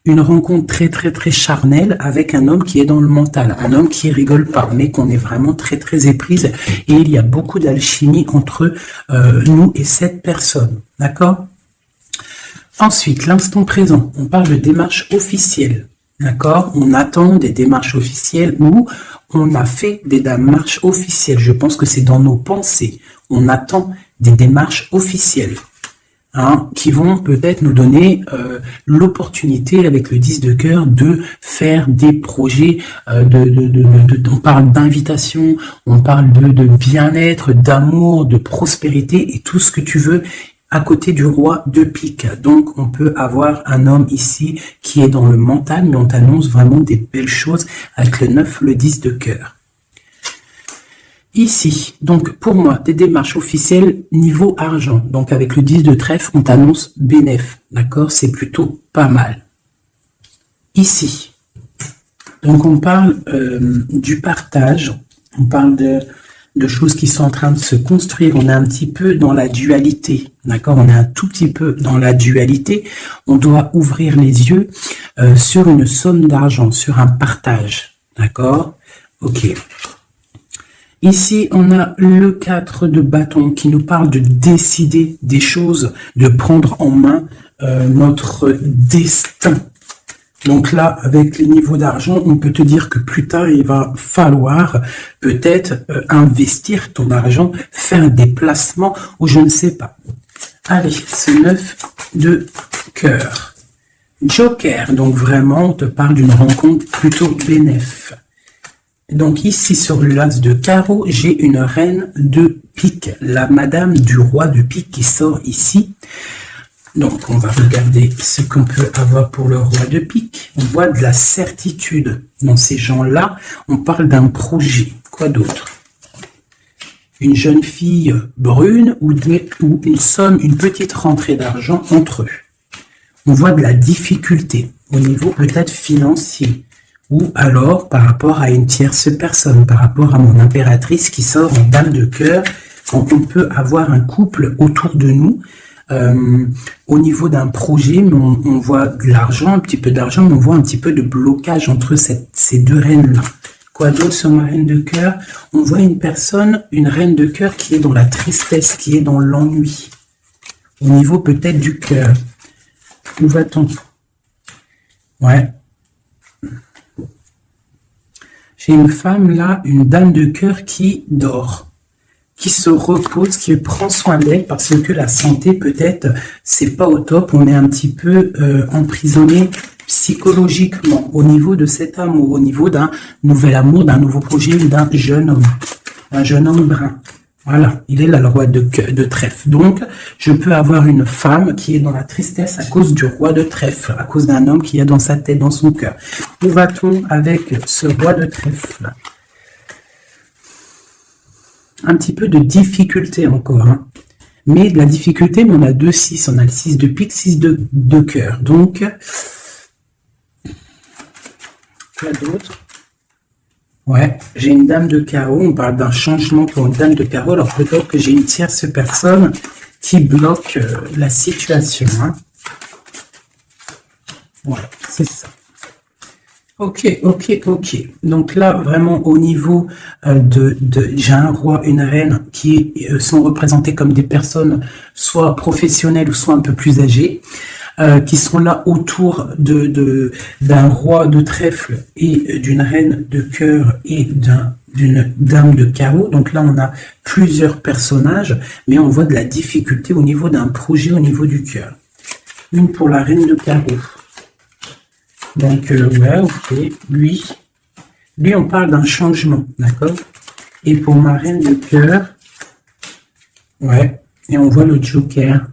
une rencontre très très très charnelle avec un homme qui est dans le mental, un homme qui rigole pas, mais qu'on est vraiment très très éprise, et il y a beaucoup d'alchimie entre nous et cette personne, d'accord? Ensuite, l'instant présent, on parle de démarches officielles, d'accord? On attend des démarches officielles ou on a fait des démarches officielles. Je pense que c'est dans nos pensées. On attend des démarches officielles. Qui vont peut-être nous donner l'opportunité avec le 10 de cœur de faire des projets, on parle d'invitation, on parle de bien-être, d'amour, de prospérité et tout ce que tu veux à côté du roi de pique. Donc on peut avoir un homme ici qui est dans le mental, mais on t'annonce vraiment des belles choses avec le 9, le 10 de cœur. Ici, donc pour moi, des démarches officielles niveau argent. Donc avec le 10 de trèfle, on t'annonce bénéf. D'accord? C'est plutôt pas mal. Ici, donc on parle du partage. On parle de choses qui sont en train de se construire. On est un petit peu dans la dualité. D'accord? On est un tout petit peu dans la dualité. On doit ouvrir les yeux sur une somme d'argent, sur un partage. D'accord? Ok. Ici, on a le 4 de bâton qui nous parle de décider des choses, de prendre en main notre destin. Donc là, avec les niveaux d'argent, on peut te dire que plus tard, il va falloir peut-être investir ton argent, faire des placements ou je ne sais pas. Allez, ce 9 de cœur. Joker, donc vraiment, on te parle d'une rencontre plutôt bénéf. Donc ici sur le l'as de carreau, j'ai une reine de pique, la madame du roi de pique qui sort ici. Donc on va regarder ce qu'on peut avoir pour le roi de pique. On voit de la certitude dans ces gens-là. On parle d'un projet. Quoi d'autre? Une jeune fille brune ou une somme, une petite rentrée d'argent entre eux. On voit de la difficulté au niveau peut-être financier. Ou alors par rapport à une tierce personne, par rapport à mon impératrice qui sort en dame de cœur, quand on peut avoir un couple autour de nous, au niveau d'un projet, mais on voit de l'argent, un petit peu d'argent, mais on voit un petit peu de blocage entre ces deux reines-là. Quoi d'autre sur ma reine de cœur? On voit une personne, une reine de cœur qui est dans la tristesse, qui est dans l'ennui, au niveau peut-être du cœur. Où va-t-on? Ouais. J'ai une femme là, une dame de cœur qui dort, qui se repose, qui prend soin d'elle parce que la santé peut-être c'est pas au top. On est un petit peu emprisonné psychologiquement au niveau de cet amour, au niveau d'un nouvel amour, d'un nouveau projet ou d'un jeune homme brun. Voilà, il est là le roi de trèfle. Donc, je peux avoir une femme qui est dans la tristesse à cause du roi de trèfle, à cause d'un homme qui a dans sa tête, dans son cœur. Où va-t-on avec ce roi de trèfle? Un petit peu de difficulté encore. Mais de la difficulté, mais on a 2-6. On a le 6 de pique, 6 de cœur. Donc, quoi d'autre? Ouais, j'ai une dame de carreau, on parle d'un changement pour une dame de carreau, alors peut-être que j'ai une tierce personne qui bloque la situation. Voilà, c'est ça. Ok. Donc là, vraiment au niveau j'ai un roi, une reine qui sont représentés comme des personnes soit professionnelles ou soit un peu plus âgées. Qui sont là autour d'un roi de trèfle et d'une reine de cœur et d'une dame de carreau. Donc là, on a plusieurs personnages, mais on voit de la difficulté au niveau d'un projet au niveau du cœur. Une pour la reine de carreau. Donc, ouais, ok. Lui, on parle d'un changement, d'accord? Et pour ma reine de cœur, ouais, et on voit le joker.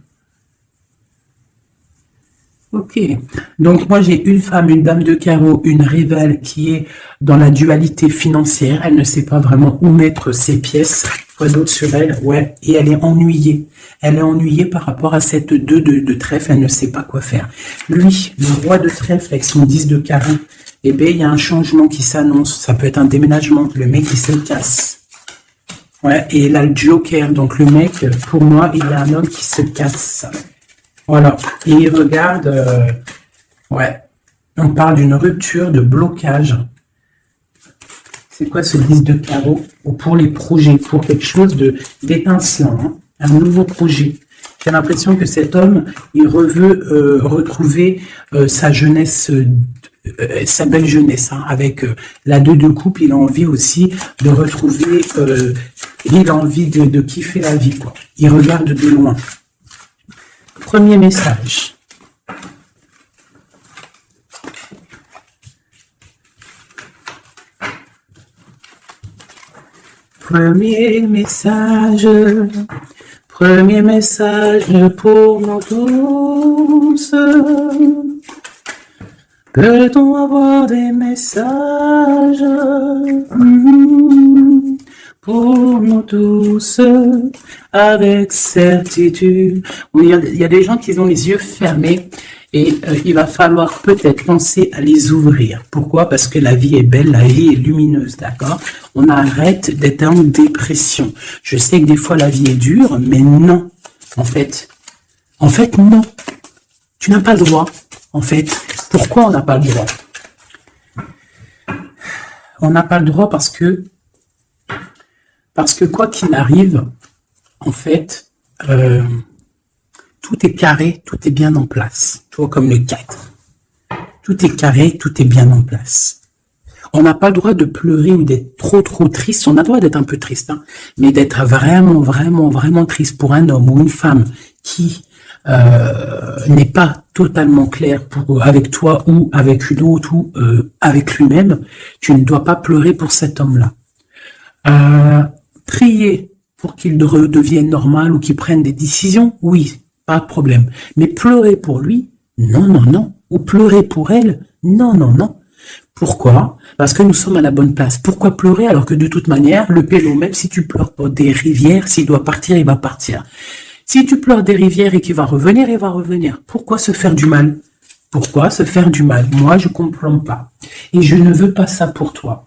Ok, donc moi j'ai une femme, une dame de carreau, une rivale qui est dans la dualité financière, elle ne sait pas vraiment où mettre ses pièces, quoi d'autre sur elle, ouais, et elle est ennuyée. Elle est ennuyée par rapport à cette 2 de trèfle, elle ne sait pas quoi faire. Lui, le roi de trèfle avec son 10 de carreau, eh bien il y a un changement qui s'annonce, ça peut être un déménagement, le mec il se casse. Ouais, et là le joker, donc le mec, pour moi, il y a un homme qui se casse. Voilà, et il regarde Ouais. On parle d'une rupture, de blocage. C'est quoi ce 10 de carreau? Pour les projets, pour quelque chose d'étincelant, hein, un nouveau projet. J'ai l'impression que cet homme, il veut retrouver sa jeunesse, sa belle jeunesse, hein, avec la 2 de coupe. Il a envie aussi de retrouver, il a envie de kiffer la vie, quoi. Il regarde de loin. Premier message. Premier message pour nous tous. Peut-on avoir des messages pour nous tous avec certitude? Oui, il y a des gens qui ont les yeux fermés et il va falloir peut-être penser à les ouvrir. Pourquoi? Parce que la vie est belle, la vie est lumineuse, d'accord? On arrête d'être en dépression. Je sais que des fois la vie est dure, mais non. En fait, non. Tu n'as pas le droit. En fait, pourquoi on n'a pas le droit? On n'a pas le droit parce que quoi qu'il arrive, en fait, tout est carré, tout est bien en place. Tu vois, comme le 4. Tout est carré, tout est bien en place. On n'a pas le droit de pleurer ou d'être trop triste. On a le droit d'être un peu triste, hein, mais d'être vraiment triste pour un homme ou une femme qui n'est pas totalement clair avec toi ou avec une autre ou avec lui-même. Tu ne dois pas pleurer pour cet homme-là. Prier pour qu'il redevienne normal ou qu'il prenne des décisions, oui, pas de problème. Mais pleurer pour lui, non. Ou pleurer pour elle, non. Pourquoi? Parce que nous sommes à la bonne place. Pourquoi pleurer alors que de toute manière, le pélo, même si tu pleures pour des rivières, s'il doit partir, il va partir. Si tu pleures des rivières et qu'il va revenir, il va revenir. Pourquoi se faire du mal? Pourquoi se faire du mal? Moi, je comprends pas. Et je ne veux pas ça pour toi.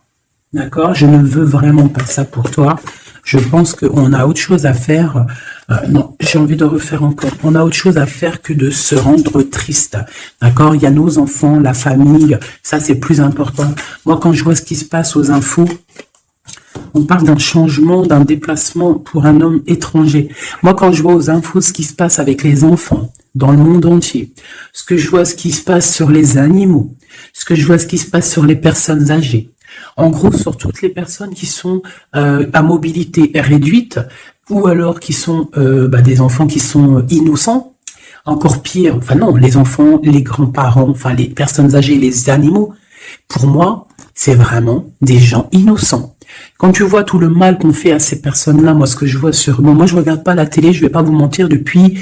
D'accord? Je ne veux vraiment pas ça pour toi. Je pense qu'on a autre chose à faire. Non, j'ai envie de refaire encore. On a autre chose à faire que de se rendre triste. D'accord? Il y a nos enfants, la famille. Ça, c'est plus important. Moi, quand je vois ce qui se passe aux infos, on parle d'un changement, d'un déplacement pour un homme étranger. Moi, quand je vois aux infos ce qui se passe avec les enfants dans le monde entier, ce que je vois ce qui se passe sur les animaux, ce que je vois ce qui se passe sur les personnes âgées, en gros sur toutes les personnes qui sont à mobilité réduite ou alors qui sont des enfants qui sont innocents, encore pire, enfin non, les enfants, les grands-parents, enfin les personnes âgées, les animaux, pour moi, c'est vraiment des gens innocents. Quand tu vois tout le mal qu'on fait à ces personnes-là, moi, ce que je vois moi, je regarde pas la télé, je vais pas vous mentir, depuis,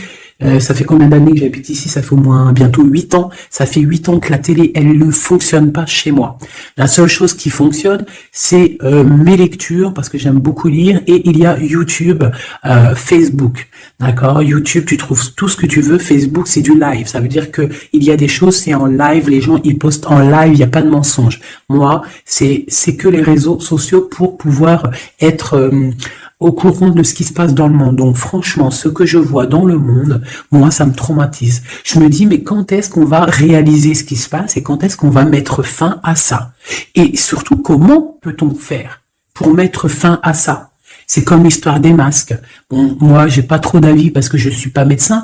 ça fait combien d'années que j'habite ici? Ça fait au moins bientôt 8 ans. Ça fait 8 ans que la télé, elle ne fonctionne pas chez moi. La seule chose qui fonctionne, c'est mes lectures, parce que j'aime beaucoup lire, et il y a YouTube, Facebook. D'accord? YouTube, tu trouves tout ce que tu veux. Facebook, c'est du live. Ça veut dire que il y a des choses, c'est en live. Les gens, ils postent en live. Il n'y a pas de mensonge. Moi, c'est que les réseaux sociaux pour pouvoir être au courant de ce qui se passe dans le monde. Donc franchement, ce que je vois dans le monde, moi, ça me traumatise. Je me dis, mais quand est-ce qu'on va réaliser ce qui se passe et quand est-ce qu'on va mettre fin à ça? Et surtout, comment peut-on faire pour mettre fin à ça? C'est comme l'histoire des masques. Bon, moi, j'ai pas trop d'avis parce que je suis pas médecin.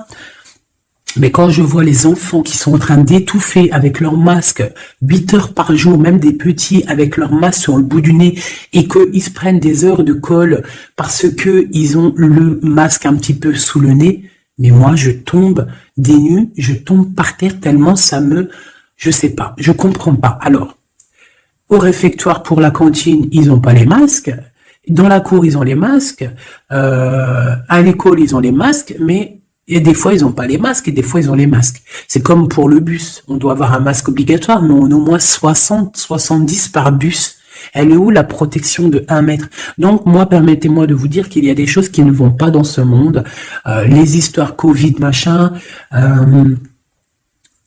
Mais quand je vois les enfants qui sont en train d'étouffer avec leur masque 8 heures par jour, même des petits avec leur masque sur le bout du nez, et qu'ils se prennent des heures de colle parce que ils ont le masque un petit peu sous le nez, mais moi je tombe des nues, je tombe par terre tellement je sais pas, je comprends pas. Alors, au réfectoire pour la cantine, ils ont pas les masques, dans la cour ils ont les masques, à l'école ils ont les masques, mais et des fois, ils n'ont pas les masques, et des fois, ils ont les masques. C'est comme pour le bus. On doit avoir un masque obligatoire, mais on a au moins 60, 70 par bus. Elle est où la protection de 1 mètre? Donc, moi, permettez-moi de vous dire qu'il y a des choses qui ne vont pas dans ce monde. Les histoires Covid, machin,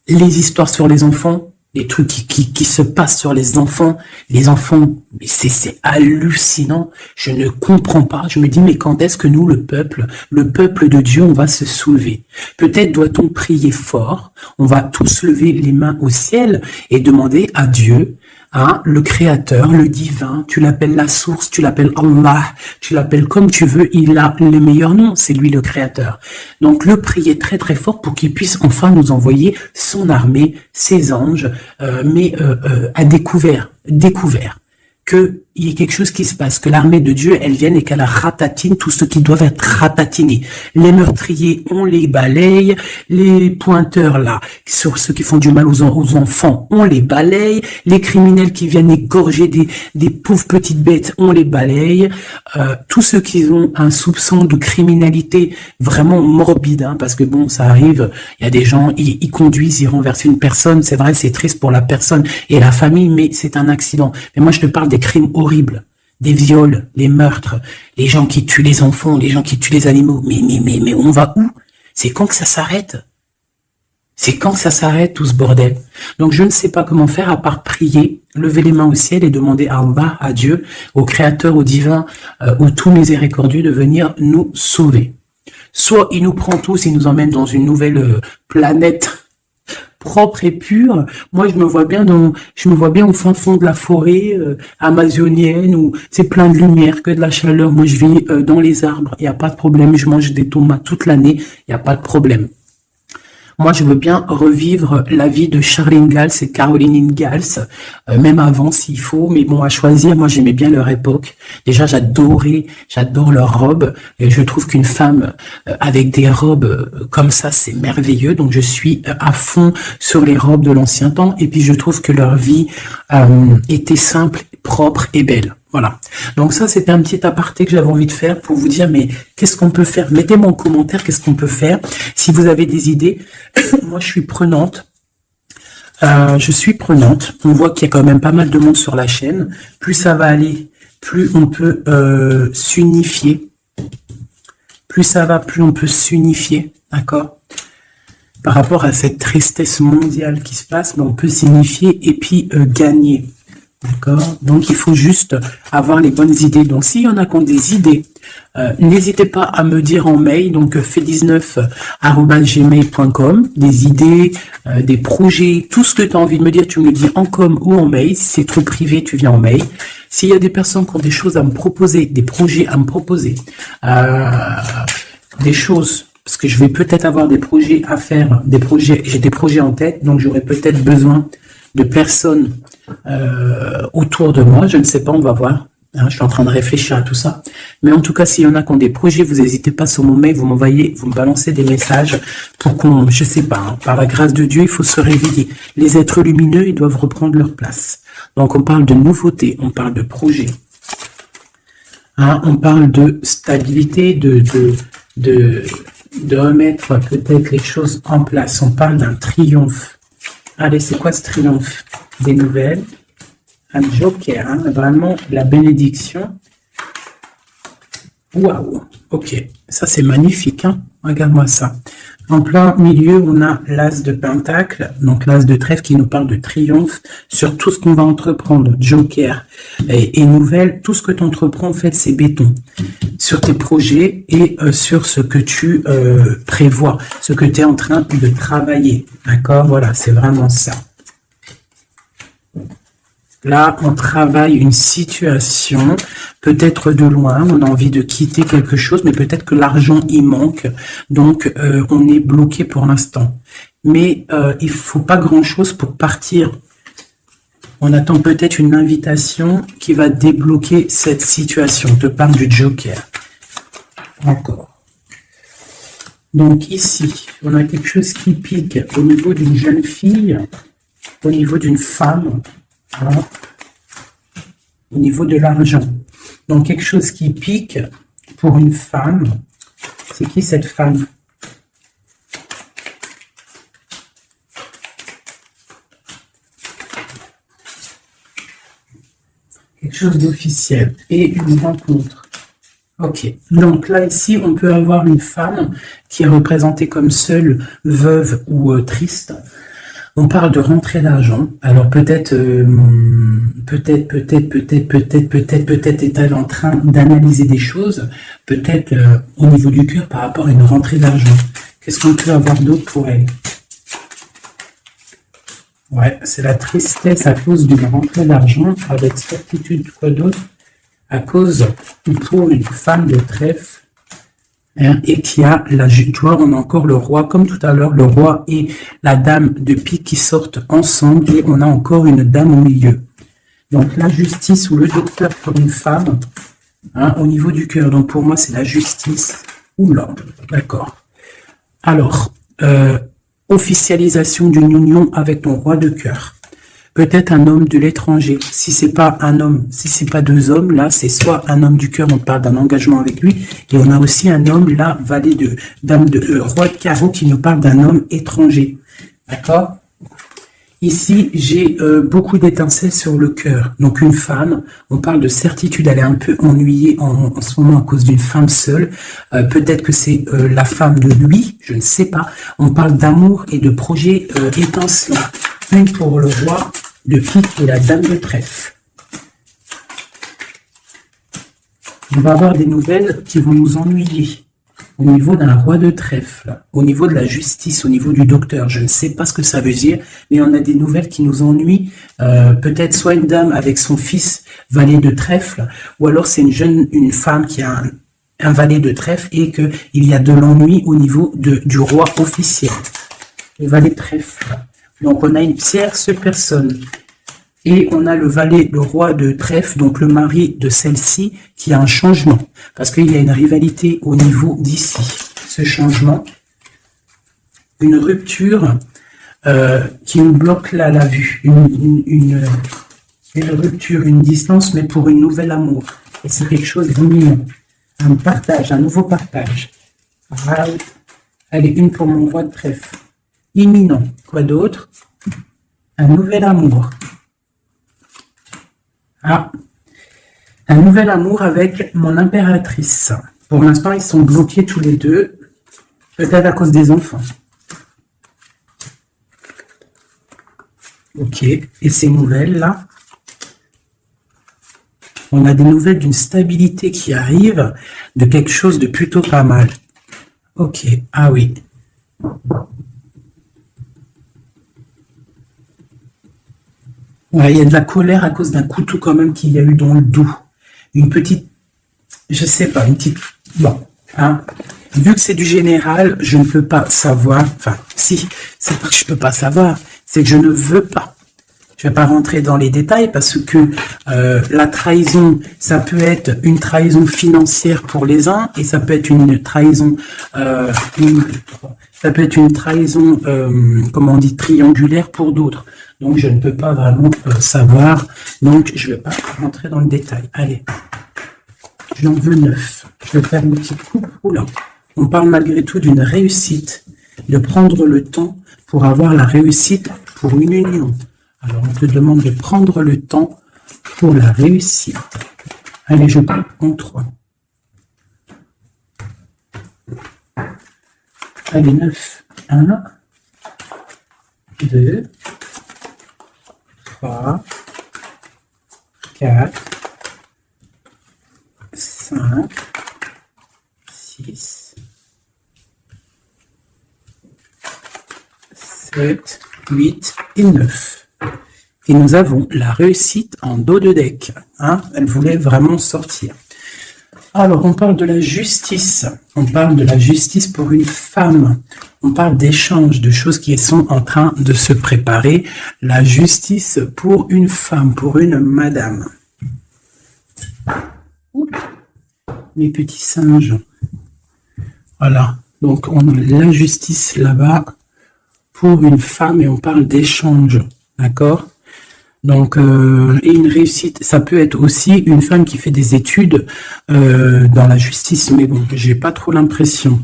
les histoires sur les enfants, les trucs qui se passent sur les enfants, c'est hallucinant. Je ne comprends pas. Je me dis, mais quand est-ce que nous, le peuple de Dieu, on va se soulever? Peut-être doit-on prier fort. On va tous lever les mains au ciel et demander à Dieu, hein, le créateur, le divin, tu l'appelles la source, tu l'appelles Allah, tu l'appelles comme tu veux, il a le meilleur nom, c'est lui le créateur. Donc le prier très très fort pour qu'il puisse enfin nous envoyer son armée, ses anges, mais à découvert, qu'il y ait quelque chose qui se passe, que l'armée de Dieu, elle vienne et qu'elle ratatine tout ce qui doivent être ratatinés. Les meurtriers, on les balaye, les pointeurs là, sur ceux qui font du mal aux enfants, on les balaye, les criminels qui viennent égorger des pauvres petites bêtes, on les balaye, tous ceux qui ont un soupçon de criminalité vraiment morbide, hein, parce que bon, ça arrive, il y a des gens, ils conduisent, ils renversent une personne, c'est vrai, c'est triste pour la personne et la famille, mais c'est un accident. Mais moi, je te parle des crimes horribles, des viols, les meurtres, les gens qui tuent les enfants, les gens qui tuent les animaux. Mais on va où? C'est quand que ça s'arrête? C'est quand que ça s'arrête tout ce bordel? Donc je ne sais pas comment faire à part prier, lever les mains au ciel et demander à Allah, à Dieu, au Créateur, au Divin, au tout miséricordieux de venir nous sauver. Soit il nous prend tous et nous emmène dans une nouvelle planète propre et pure. Moi, je me vois bien au fin fond de la forêt amazonienne où c'est plein de lumière, que de la chaleur. Moi, je vis dans les arbres, il n'y a pas de problème. Je mange des tomates toute l'année, il n'y a pas de problème. Moi, je veux bien revivre la vie de Charlene Gals et Caroline Ingalls, même avant s'il faut, mais bon, à choisir, moi j'aimais bien leur époque. Déjà, j'adore leurs robes, et je trouve qu'une femme avec des robes comme ça, c'est merveilleux, donc je suis à fond sur les robes de l'ancien temps, et puis je trouve que leur vie était simple, propre et belle. Voilà. Donc ça, c'était un petit aparté que j'avais envie de faire pour vous dire, mais qu'est-ce qu'on peut faire? Mettez-moi en commentaire qu'est-ce qu'on peut faire. Si vous avez des idées, moi je suis prenante. On voit qu'il y a quand même pas mal de monde sur la chaîne. Plus ça va aller, plus on peut s'unifier. Plus ça va, plus on peut s'unifier. D'accord? Par rapport à cette tristesse mondiale qui se passe, mais on peut s'unifier et puis gagner. D'accord? Donc, il faut juste avoir les bonnes idées. Donc, s'il y en a qui ont des idées, n'hésitez pas à me dire en mail, donc fait19@gmail.com, des idées, des projets, tout ce que tu as envie de me dire, tu me le dis en com ou en mail. Si c'est trop privé, tu viens en mail. S'il y a des personnes qui ont des choses à me proposer, des projets à me proposer, des choses, parce que je vais peut-être avoir des projets à faire, j'ai des projets en tête, donc j'aurai peut-être besoin de personnes autour de moi, je ne sais pas, on va voir, hein, je suis en train de réfléchir à tout ça, mais en tout cas, s'il y en a qui ont des projets, vous n'hésitez pas sur mon mail, vous me balancez des messages pour qu'on, je sais pas, hein, par la grâce de Dieu, il faut se réveiller. Les êtres lumineux, ils doivent reprendre leur place. Donc on parle de nouveautés, on parle de projets, hein, on parle de stabilité, de remettre peut-être les choses en place, on parle d'un triomphe. Allez, c'est quoi ce triomphe? Des nouvelles, un joker, hein, vraiment la bénédiction. Waouh, ok, ça c'est magnifique, hein, regarde-moi ça. En plein milieu, on a l'as de pentacle, donc l'as de trèfle qui nous parle de triomphe sur tout ce qu'on va entreprendre, joker et nouvelle, tout ce que tu entreprends, en fait, c'est béton. Sur tes projets et sur ce que tu prévois, ce que tu es en train de travailler, d'accord? Voilà, c'est vraiment ça. Là, on travaille une situation, peut-être de loin, on a envie de quitter quelque chose, mais peut-être que l'argent y manque, donc on est bloqué pour l'instant. Mais il faut pas grand-chose pour partir. On attend peut-être une invitation qui va débloquer cette situation. Je te parle du joker. Encore. Donc ici, on a quelque chose qui pique au niveau d'une jeune fille, au niveau d'une femme, voilà, au niveau de l'argent. Donc quelque chose qui pique pour une femme. C'est qui cette femme? Quelque chose d'officiel et une rencontre. Ok, donc là ici on peut avoir une femme qui est représentée comme seule, veuve ou triste. On parle de rentrée d'argent. Alors peut-être est-elle en train d'analyser des choses, peut-être au niveau du cœur par rapport à une rentrée d'argent. Qu'est-ce qu'on peut avoir d'autre pour elle? Ouais, c'est la tristesse à cause d'une rentrée d'argent, avec certitude, quoi d'autre? À cause pour une femme de trèfle, hein, et qui a la, tu vois, on a encore le roi, comme tout à l'heure, le roi et la dame de pique qui sortent ensemble, et on a encore une dame au milieu. Donc la justice ou le docteur pour une femme, hein, au niveau du cœur. Donc pour moi, c'est la justice. Oula, d'accord. Alors, officialisation d'une union avec ton roi de cœur. Peut-être un homme de l'étranger. Si c'est pas un homme, si c'est pas deux hommes, là, c'est soit un homme du cœur, on parle d'un engagement avec lui, et on a aussi un homme, là, valet de dame de roi de carreau, qui nous parle d'un homme étranger. D'accord? Ici, j'ai beaucoup d'étincelles sur le cœur. Donc une femme, on parle de certitude, elle est un peu ennuyée en ce moment à cause d'une femme seule. Peut-être que c'est la femme de lui, je ne sais pas. On parle d'amour et de projets étincelants. Une pour le roi de pique et la dame de trèfle. On va avoir des nouvelles qui vont nous ennuyer. Au niveau d'un roi de trèfle, au niveau de la justice, au niveau du docteur, je ne sais pas ce que ça veut dire, mais on a des nouvelles qui nous ennuient. Peut-être soit une dame avec son fils valet de trèfle, ou alors c'est une femme qui a un valet de trèfle et qu'il y a de l'ennui au niveau du roi officiel. Le valet de trèfle. Donc on a une tierce personne. Et on a le valet, le roi de trèfle, donc le mari de celle-ci, qui a un changement. Parce qu'il y a une rivalité au niveau d'ici. Ce changement, une rupture qui nous bloque là la vue. Une rupture, une distance, mais pour une nouvelle amour. Et c'est quelque chose d'imminent. Un partage, un nouveau partage. Allez, une pour mon roi de trèfle. Imminent. Quoi d'autre? Un nouvel amour. Ah, un nouvel amour avec mon impératrice. Pour l'instant, ils sont bloqués tous les deux, peut-être à cause des enfants. Ok, et ces nouvelles-là, on a des nouvelles d'une stabilité qui arrive, de quelque chose de plutôt pas mal. Ok, ah oui. Ouais, il y a de la colère à cause d'un couteau quand même qu'il y a eu dans le dos. Une petite, je sais pas, une petite, bon, hein. Vu que c'est du général, je ne peux pas savoir, enfin, si, c'est pas que je peux pas savoir, c'est que je ne veux pas. Je vais pas rentrer dans les détails parce que la trahison, ça peut être une trahison financière pour les uns et ça peut être une trahison, comment on dit, triangulaire pour d'autres. Donc, je ne peux pas vraiment savoir. Donc, je ne vais pas rentrer dans le détail. Allez, j'en veux 9. Je vais faire une petite coupe. Oula. On parle malgré tout d'une réussite, de prendre le temps pour avoir la réussite pour une union. Alors, on te demande de prendre le temps pour la réussite. Allez, je coupe en 3. Allez, 9. 1, 2, 3, 4, 5, 6, 7, 8 et 9. Et nous avons la réussite en dos de deck. Hein, elle voulait vraiment sortir. Alors, on parle de la justice. On parle de la justice pour une femme. On parle d'échanges, de choses qui sont en train de se préparer. La justice pour une femme, pour une madame. Oups, mes petits singes. Voilà. Donc, on a la justice là-bas pour une femme et on parle d'échanges. D'accord ? Donc, et une réussite, ça peut être aussi une femme qui fait des études dans la justice, mais bon, j'ai pas trop l'impression.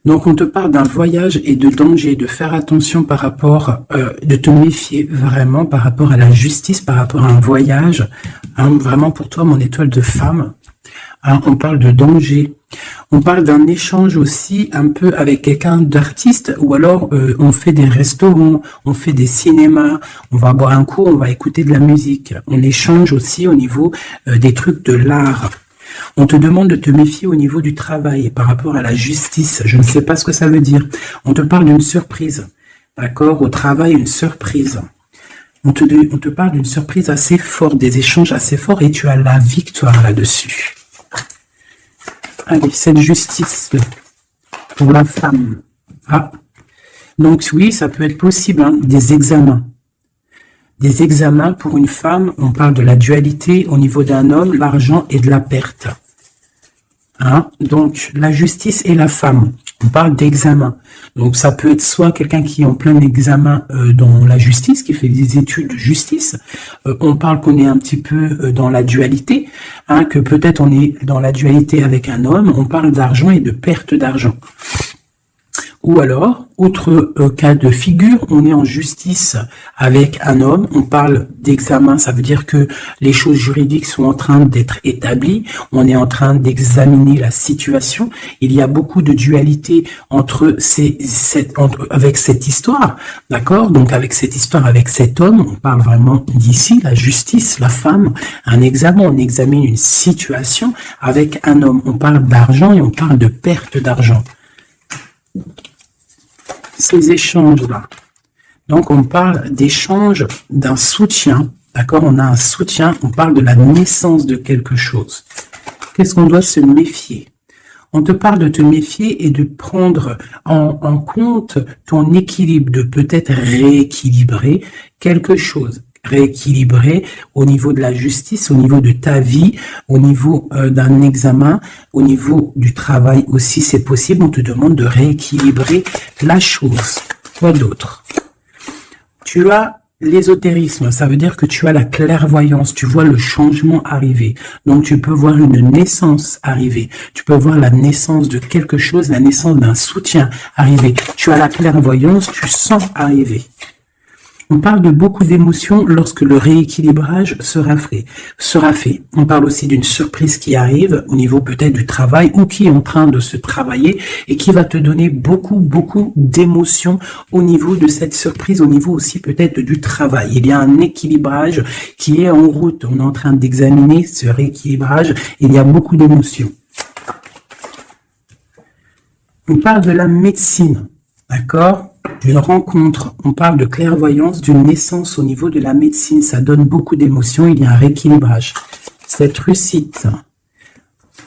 Donc, on te parle d'un voyage et de danger, de faire attention par rapport, de te méfier vraiment par rapport à la justice, par rapport à un voyage, hein, vraiment pour toi, mon étoile de femme. Hein, on parle de danger. On parle d'un échange aussi un peu avec quelqu'un d'artiste, ou alors on fait des restaurants, on fait des cinémas, on va boire un coup, on va écouter de la musique. On échange aussi au niveau des trucs de l'art. On te demande de te méfier au niveau du travail par rapport à la justice. Je ne sais pas ce que ça veut dire. On te parle d'une surprise. D'accord? Au travail, une surprise. On te parle d'une surprise assez forte, des échanges assez forts, et tu as la victoire là-dessus. Allez, cette justice pour la femme. Ah. Donc oui, ça peut être possible, hein, des examens. Des examens pour une femme, on parle de la dualité au niveau d'un homme, l'argent et de la perte. Hein? Donc la justice et la femme, on parle d'examen. Donc ça peut être soit quelqu'un qui est en plein examen dans la justice, qui fait des études de justice. On parle qu'on est un petit peu dans la dualité, hein, que peut-être on est dans la dualité avec un homme. On parle d'argent et de perte d'argent. Ou alors, autre cas de figure, on est en justice avec un homme, on parle d'examen, ça veut dire que les choses juridiques sont en train d'être établies, on est en train d'examiner la situation, il y a beaucoup de dualité entre avec cette histoire, d'accord? Donc avec cette histoire, avec cet homme, on parle vraiment d'ici, la justice, la femme, un examen, on examine une situation avec un homme, on parle d'argent et on parle de perte d'argent. Ces échanges-là. Donc, on parle d'échange d'un soutien. D'accord? On a un soutien. On parle de la naissance de quelque chose. Qu'est-ce qu'on doit se méfier? On te parle de te méfier et de prendre en compte ton équilibre, de peut-être rééquilibrer quelque chose. Rééquilibrer au niveau de la justice, au niveau de ta vie, au niveau d'un examen, au niveau du travail aussi, c'est possible. On te demande de rééquilibrer la chose. Quoi d'autre? Tu as l'ésotérisme, ça veut dire que tu as la clairvoyance, tu vois le changement arriver. Donc tu peux voir une naissance arriver, tu peux voir la naissance de quelque chose, la naissance d'un soutien arriver. Tu as la clairvoyance, tu sens arriver. On parle de beaucoup d'émotions lorsque le rééquilibrage sera fait. On parle aussi d'une surprise qui arrive au niveau peut-être du travail ou qui est en train de se travailler et qui va te donner beaucoup d'émotions au niveau de cette surprise, au niveau aussi peut-être du travail. Il y a un équilibrage qui est en route. On est en train d'examiner ce rééquilibrage. Il y a beaucoup d'émotions. On parle de la médecine, d'accord ? D'une rencontre, on parle de clairvoyance, d'une naissance au niveau de la médecine, ça donne beaucoup d'émotions, il y a un rééquilibrage. Cette réussite,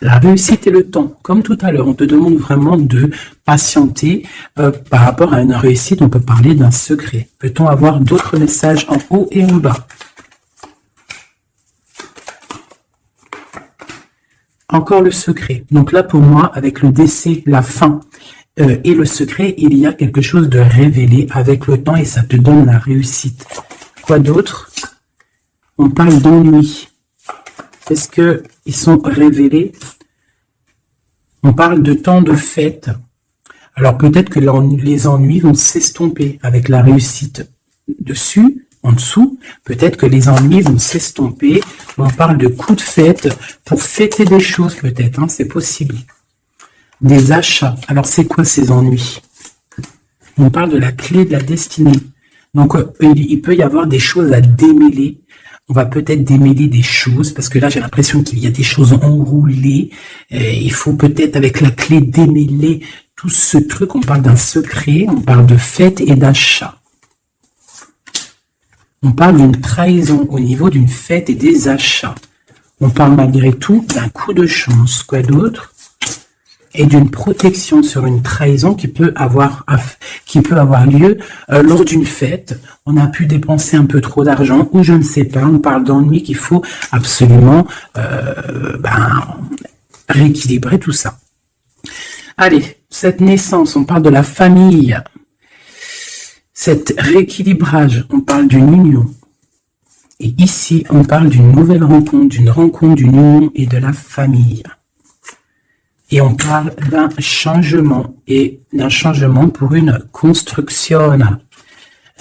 la réussite et le temps, comme tout à l'heure, on te demande vraiment de patienter par rapport à une réussite, on peut parler d'un secret. Peut-on avoir d'autres messages en haut et en bas? Encore le secret. Donc là, pour moi, avec le décès, la fin, et le secret, il y a quelque chose de révélé avec le temps et ça te donne la réussite. Quoi d'autre? On parle d'ennui. Est-ce que ils sont révélés? On parle de temps de fête. Alors peut-être que les ennuis vont s'estomper avec la réussite dessus, en dessous. Peut-être que les ennuis vont s'estomper. On parle de coups de fête pour fêter des choses peut-être, hein, c'est possible. Des achats. Alors, c'est quoi ces ennuis? On parle de la clé de la destinée. Donc, il peut y avoir des choses à démêler. On va peut-être démêler des choses, parce que là, j'ai l'impression qu'il y a des choses enroulées. Il faut peut-être, avec la clé, démêler tout ce truc. On parle d'un secret, on parle de fête et d'achat. On parle d'une trahison au niveau d'une fête et des achats. On parle malgré tout d'un coup de chance. Quoi d'autre? Et d'une protection sur une trahison qui peut avoir lieu lors d'une fête. On a pu dépenser un peu trop d'argent ou je ne sais pas. On parle d'ennui qu'il faut absolument rééquilibrer tout ça. Allez, cette naissance, on parle de la famille. Cet rééquilibrage, on parle d'une union. Et ici, on parle d'une nouvelle rencontre, d'une union et de la famille. Et on parle d'un changement, et d'un changement pour une construction.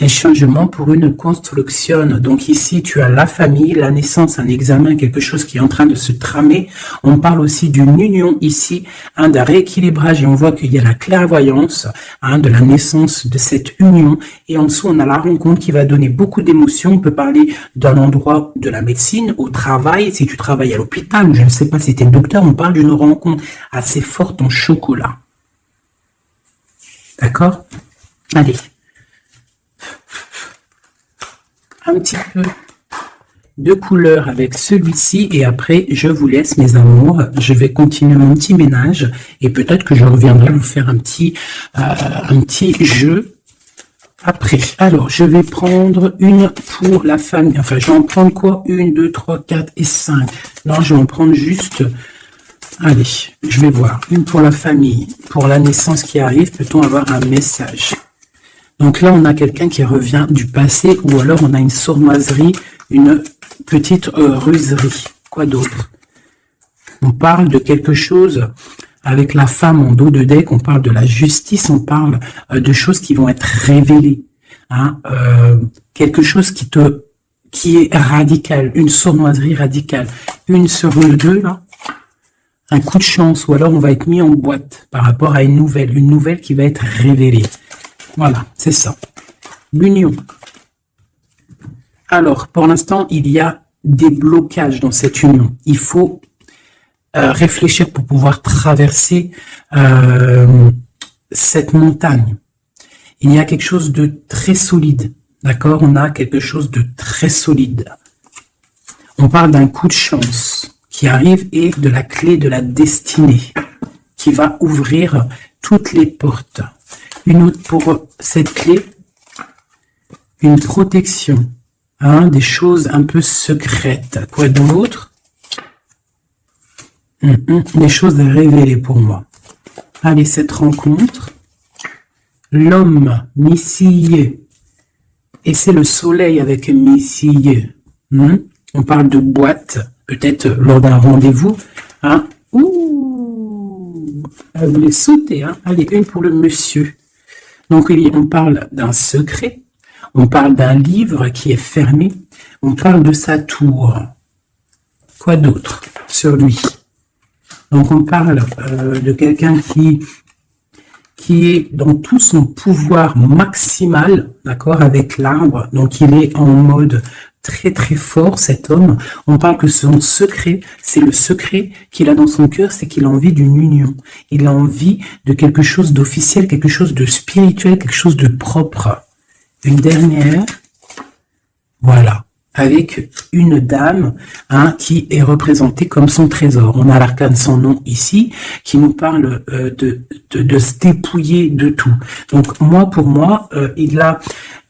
Un changement pour une construction. Donc ici, tu as la famille, la naissance, un examen, quelque chose qui est en train de se tramer. On parle aussi d'une union ici, d'un rééquilibrage, et on voit qu'il y a la clairvoyance de la naissance de cette union. Et en dessous, on a la rencontre qui va donner beaucoup d'émotions. On peut parler d'un endroit de la médecine, au travail, si tu travailles à l'hôpital, je ne sais pas si tu es docteur, on parle d'une rencontre assez forte en chocolat. D'accord? Allez. Un petit peu de couleur avec celui-ci et après je vous laisse mes amours, je vais continuer mon petit ménage et peut-être que je reviendrai vous faire un petit jeu après. Alors je vais prendre une pour la famille, enfin je vais en prendre quoi, 1, 2, 3, 4 et 5. Non, je vais en prendre juste, allez, je vais voir, une pour la famille, pour la naissance qui arrive, peut-on avoir un message? Donc là, on a quelqu'un qui revient du passé, ou alors on a une sournoiserie, une petite ruserie. Quoi d'autre? On parle de quelque chose avec la femme en dos de deck, on parle de la justice, on parle de choses qui vont être révélées. Quelque chose qui est radical, une sournoiserie radicale. Une sur deux, là, un coup de chance, ou alors on va être mis en boîte par rapport à une nouvelle qui va être révélée. Voilà, c'est ça. L'union. Alors, pour l'instant, il y a des blocages dans cette union. Il faut réfléchir pour pouvoir traverser cette montagne. Il y a quelque chose de très solide. D'accord? On a quelque chose de très solide. On parle d'un coup de chance qui arrive et de la clé de la destinée qui va ouvrir toutes les portes. Une autre pour cette clé, une protection, des choses un peu secrètes. Quoi d'autre? Des choses à révéler pour moi. Allez, cette rencontre, l'homme missillé, et c'est le soleil avec missillé. On parle de boîte, peut-être lors d'un rendez-vous. Ouh, elle voulait sauter. Allez, une pour le monsieur. Donc, on parle d'un secret, on parle d'un livre qui est fermé, on parle de sa tour. Quoi d'autre sur lui? Donc, on parle de quelqu'un qui est dans tout son pouvoir maximal, d'accord, avec l'arbre. Donc, il est en mode très très fort, cet homme. On parle que son secret, c'est le secret qu'il a dans son cœur, c'est qu'il a envie d'une union. Il a envie de quelque chose d'officiel, quelque chose de spirituel, quelque chose de propre. Une dernière, voilà, avec une dame qui est représentée comme son trésor. On a l'arcane sans nom ici, qui nous parle de se dépouiller de tout. Donc moi, pour moi, il a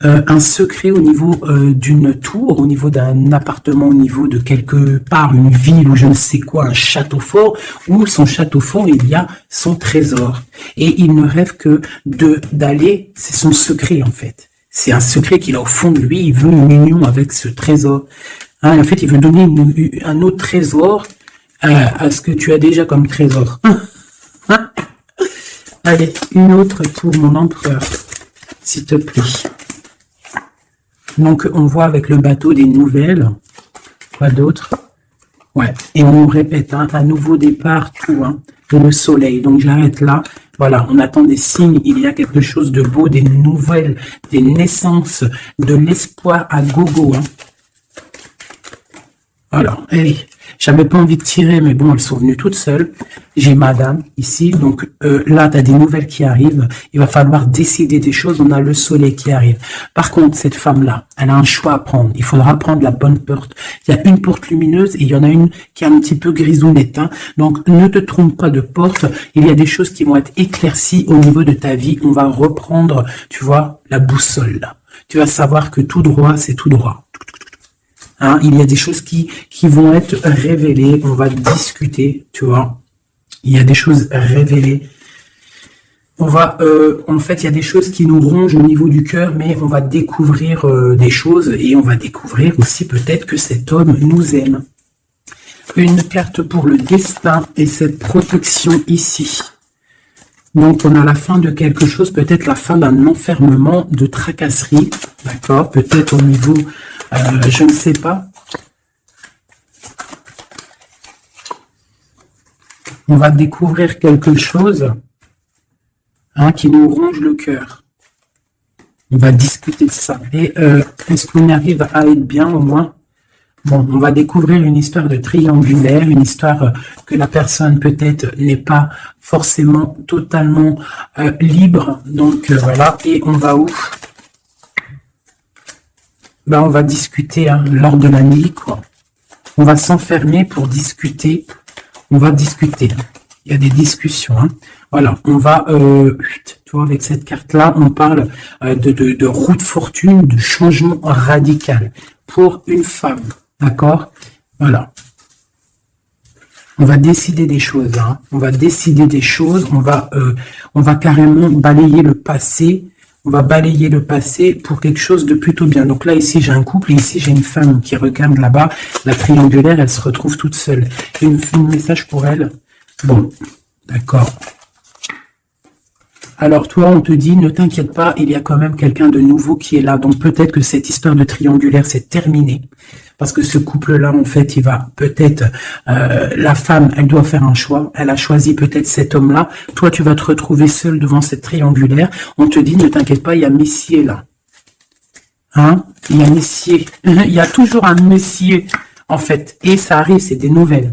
un secret au niveau d'une tour, au niveau d'un appartement, au niveau de quelque part, une ville ou je ne sais quoi, un château fort, où son château fort, il y a son trésor. Et il ne rêve que d'aller, c'est son secret en fait. C'est un secret qu'il a au fond de lui, il veut une union avec ce trésor. En fait, il veut donner un autre trésor à ce que tu as déjà comme trésor. Allez, une autre pour mon empereur, s'il te plaît. Donc, on voit avec le bateau des nouvelles. Quoi d'autre? Ouais, et on répète, un nouveau départ, tout, et le soleil. Donc, j'arrête là. Voilà, on attend des signes, il y a quelque chose de beau, des nouvelles, des naissances, de l'espoir à gogo. Voilà, allez, j'avais pas envie de tirer, mais bon, elles sont venues toutes seules. J'ai madame ici, donc là, tu as des nouvelles qui arrivent. Il va falloir décider des choses, on a le soleil qui arrive. Par contre, cette femme-là, elle a un choix à prendre. Il faudra prendre la bonne porte. Il y a une porte lumineuse et il y en a une qui est un petit peu grisounette. Donc, ne te trompe pas de porte. Il y a des choses qui vont être éclaircies au niveau de ta vie. On va reprendre, tu vois, la boussole. Là. Tu vas savoir que tout droit, c'est tout droit. Il y a des choses qui vont être révélées. On va discuter, tu vois. Il y a des choses révélées. On va, en fait, il y a des choses qui nous rongent au niveau du cœur, mais on va découvrir des choses et on va découvrir aussi peut-être que cet homme nous aime. Une carte pour le destin et cette protection ici. Donc, on a la fin de quelque chose, peut-être la fin d'un enfermement, de tracasserie, d'accord? Peut-être au niveau, je ne sais pas. On va découvrir quelque chose qui nous ronge le cœur. On va discuter de ça. Et est-ce qu'on arrive à être bien au moins? Bon, on va découvrir une histoire de triangulaire, une histoire que la personne peut-être n'est pas forcément totalement libre. Donc voilà, et on va où? Ben, on va discuter lors de la nuit, quoi. On va s'enfermer pour discuter. On va discuter. Il y a des discussions. Voilà, on va, tu vois, avec cette carte-là, on parle de roue de fortune, de changement radical pour une femme. D'accord? Voilà. On va décider des choses. On va décider des choses. On va carrément balayer le passé. On va balayer le passé pour quelque chose de plutôt bien. Donc là, ici, j'ai un couple et ici, j'ai une femme qui regarde là-bas. La triangulaire, elle se retrouve toute seule. Un message pour elle. Bon, d'accord. Alors toi, on te dit, ne t'inquiète pas, il y a quand même quelqu'un de nouveau qui est là. Donc peut-être que cette histoire de triangulaire, c'est terminé. Parce que ce couple-là, en fait, il va peut-être, la femme, elle doit faire un choix. Elle a choisi peut-être cet homme-là. Toi, tu vas te retrouver seul devant cette triangulaire. On te dit, ne t'inquiète pas, il y a Messier là. Il y a Messier. Il y a toujours un Messier, en fait. Et ça arrive, c'est des nouvelles.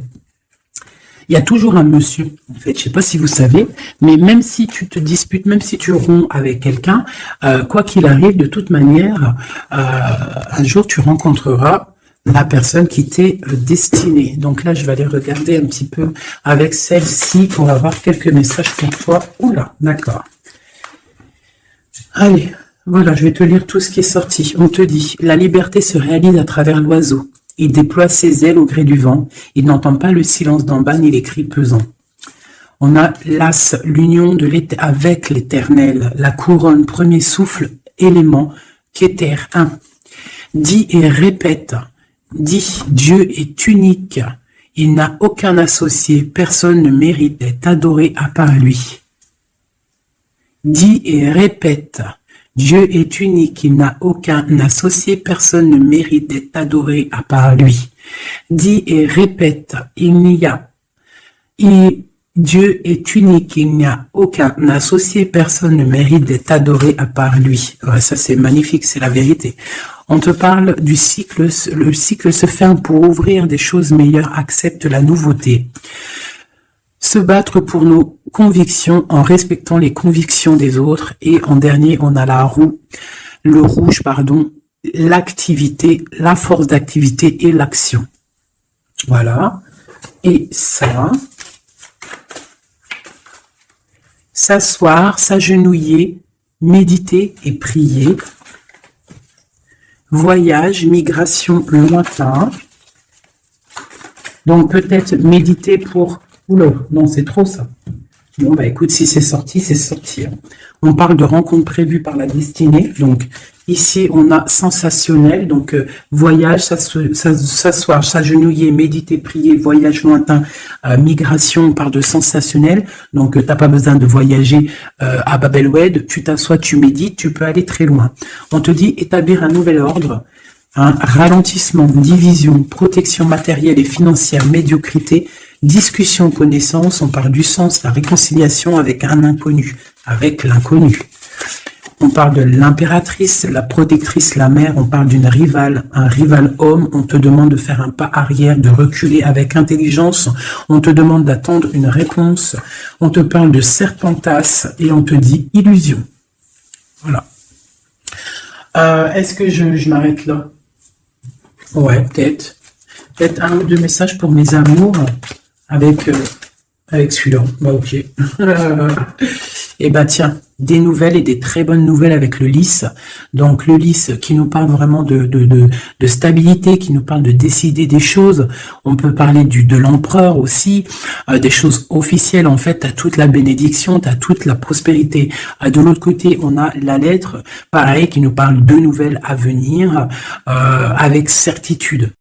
Il y a toujours un monsieur, en fait, je sais pas si vous savez, mais même si tu te disputes, même si tu romps avec quelqu'un, quoi qu'il arrive, de toute manière, un jour tu rencontreras la personne qui t'est destinée. Donc là, je vais aller regarder un petit peu avec celle-ci pour avoir quelques messages pour toi. Oula, d'accord. Allez, voilà, je vais te lire tout ce qui est sorti. On te dit, la liberté se réalise à travers l'oiseau. Il déploie ses ailes au gré du vent. Il n'entend pas le silence d'en bas ni les cris pesants. On a l'as, l'union avec l'éternel, la couronne, premier souffle, élément, Kéter 1. Dis et répète. Dis, Dieu est unique. Il n'a aucun associé. Personne ne mérite d'être adoré à part lui. Dis et répète. Dieu est unique, il n'a aucun associé, personne ne mérite d'être adoré à part lui. Dis et répète, Dieu est unique, il n'y a aucun associé, personne ne mérite d'être adoré à part lui. Ouais, ça c'est magnifique, c'est la vérité. On te parle du cycle, le cycle se ferme pour ouvrir des choses meilleures, accepte la nouveauté. Se battre pour nos convictions en respectant les convictions des autres. Et en dernier, on a le rouge, l'activité, la force d'activité et l'action. Voilà. Et ça, s'asseoir, s'agenouiller, méditer et prier. Voyage, migration lointain. Donc peut-être méditer pour... Oula, non, c'est trop ça. Bon, bah écoute, si c'est sorti, c'est sorti. On parle de rencontres prévues par la destinée. Donc, ici, on a sensationnel. Donc, voyage, s'asseoir, s'agenouiller, méditer, prier, voyage lointain, migration, on parle de sensationnel. Donc, t'as pas besoin de voyager à Babelwed. Tu t'assois, tu médites, tu peux aller très loin. On te dit établir un nouvel ordre. Ralentissement, division, protection matérielle et financière, médiocrité, discussion, connaissance, on parle du sens, la réconciliation avec un inconnu, avec l'inconnu. On parle de l'impératrice, la protectrice, la mère, on parle d'une rivale, un rival homme, on te demande de faire un pas arrière, de reculer avec intelligence, on te demande d'attendre une réponse, on te parle de serpentas et on te dit illusion. Voilà. Est-ce que je m'arrête là? Ouais, peut-être. Peut-être un ou deux messages pour mes amours avec celui-là. Bah ok. Et bah tiens, des nouvelles et des très bonnes nouvelles avec le lys. Donc le lys qui nous parle vraiment de stabilité, qui nous parle de décider des choses. On peut parler de l'empereur aussi, des choses officielles. En fait, t'as toute la bénédiction, t'as toute la prospérité. De l'autre côté, on a la lettre, pareil, qui nous parle de nouvelles à venir avec certitude.